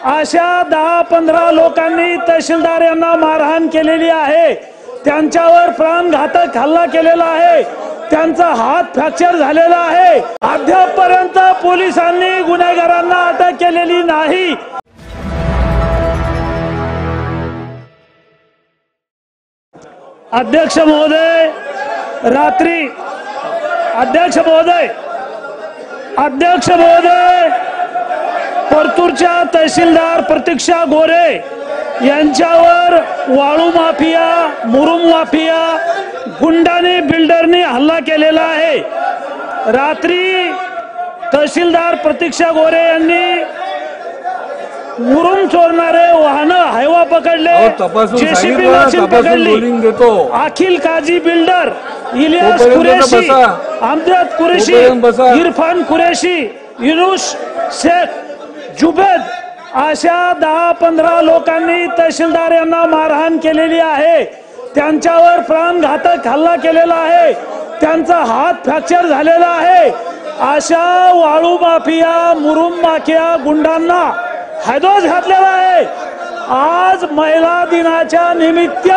अशा 10-15 लोकांनी तहसीलदार यांना मारहाण केलेली आहे, त्यांच्यावर प्राणघातक हल्ला केलेला आहे, त्यांचा हात फ्रॅक्चर झालेला आहे। अद्यापपर्यंत पोलिसांनी गुन्हेगारांना अटक केलेली नाही। अध्यक्ष महोदय, रात्री अध्यक्ष महोदय परतूरच्या तहसीलदार प्रतीक्षा गोरे यांच्यावर वाळू माफिया, मुरुम माफिया, गुंडांनी, बिल्डरनी हल्ला केलेला आहे। रात्री तहसीलदार प्रतीक्षा गोरे यांनी मुरुम चोरणारे वाहन हायवा पकडले, जेसीबी मशीन पकडली। अखिल काजी बिल्डर, इलियास कुरेशी, अमजद कुरेशी, इरफान कुरेशी, युनुस शेख, जुबेद अशा 10-15 लोकांनी तहसीलदार यांना मारहाण केलेली आहे, त्यांच्यावर प्राणघातक हल्ला केलेला आहे, त्यांचा हात फ्रॅक्चर झालेला आहे। अशा वाळू माफिया, मुरुम माफिया, गुंडांना हैदोस घातलेला आहे। आज महिला दिनाच्या निमित्त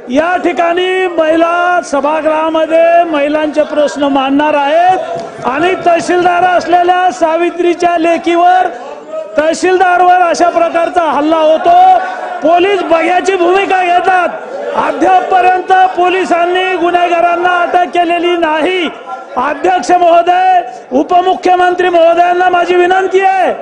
या ठिकाणी महिला सभागृहामध्ये महिलांचे प्रश्न मांडणार आहेत आणि तहसीलदार असलेल्या सावित्रीच्या लेकीवर, तहसीलदारवर अशा प्रकारचा हल्ला होतो। पोलीस बघ्याची भूमिका घेतात। अद्यापपर्यंत पोलिसांनी गुन्हेगारांना अटक केलेली नाही। अध्यक्ष महोदय, उपमुख्यमंत्री महोदयांना माझी विनंती आहे,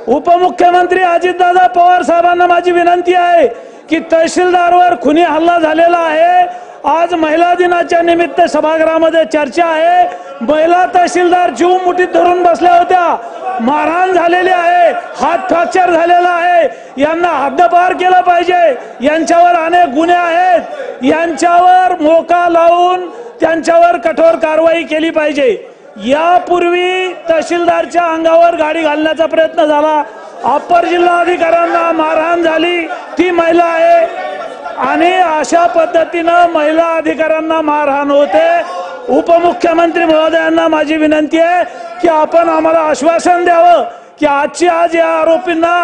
उपमुख्यमंत्री अजितदादा पवार साहेबांना माझी विनंती आहे की तहसीलदारवर खुनी हल्ला झालेला आहे। आज महिला दिनाच्या निमित्त सभागृहामध्ये चर्चा आहे। महिला तहसीलदार जीव मुठीत धरून बसल्या होत्या, मारहाण झालेली आहे, हात फ्रॅक्चर झालेला आहे, यांना हद्दपार केलं पाहिजे। यांच्यावर अनेक गुन्हे आहेत, यांच्यावर मोका लावून त्यांच्यावर कठोर कारवाई केली पाहिजे। यापूर्वी तहसीलदारच्या अंगावर गाडी घालण्याचा प्रयत्न झाला, अप्पर जिल्हाधिकाऱ्यांना मारहाण झाली, ती महिला आहे आणि अशा पद्धतीनं महिला अधिकाऱ्यांना मारहाण होते। उपमुख्यमंत्री महोदयांना माझी विनंती आहे की आपण आम्हाला आश्वासन द्यावं की आजची आज या आरोपींना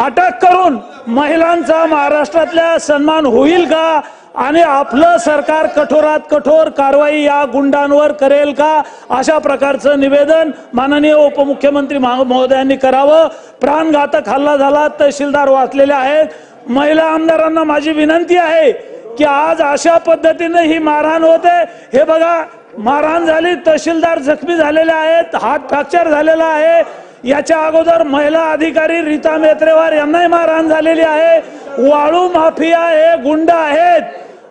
अटक करून महिलांचा महाराष्ट्रातल्या सन्मान होईल का आणि आपलं सरकार कठोरात कठोर कारवाई या गुंडांवर करेल का, अशा प्रकारचं निवेदन माननीय उपमुख्यमंत्री महोदयांनी करावं। प्राणघातक हल्ला झाला, तहसीलदार वाचलेले आहेत। महिला आमदारांना माझी विनंती आहे की आज अशा पद्धतीने ही मारहाण होते। हे बघा, मारहाण झाली, तहसीलदार जखमी झालेले आहेत, हात फ्रॅक्चर झालेला आहे। याच्या अगोदर महिला अधिकारी रीता मेत्रेवार यांनाही मारहाण झालेली आहे। वाळू माफिया हे गुंड आहेत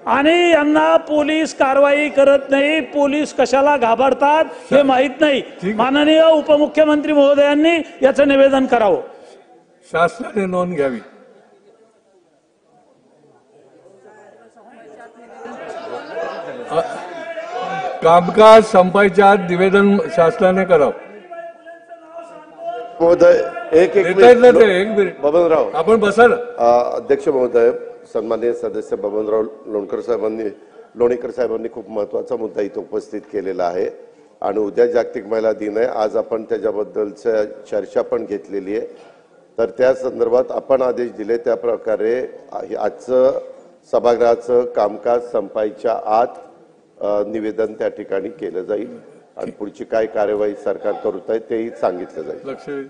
आणि यांना पोलीस कारवाई करत नाही। पोलीस कशाला घाबरतात हे माहित नाही। माननीय उपमुख्यमंत्री महोदयांनी याचं निवेदन करावं, शासनाने नोंद घ्यावी। कामकाज संपायच्या आत निवेदन शासनाने करावं। महोदय, एक मिनिट बबनराव, आपण बसा ना। अध्यक्ष महोदय, सन्माननीय सदस्य बबनराव लोणीकर साहेबांनी खूप महत्वाचा मुद्दा इथे उपस्थित केलेला आहे आणि उद्या जागतिक महिला दिन आहे। आज आपण त्याच्याबद्दलच्या चर्चा पण घेतलेली आहे, तर त्या संदर्भात आपण आदेश दिले त्या प्रकारे आजचं सभागृहाचं कामकाज संपायच्या आत निवेदन त्या ठिकाणी केलं जाईल आणि पुढची काय कार्यवाही सरकार करत आहे तेही सांगितलं जाईल।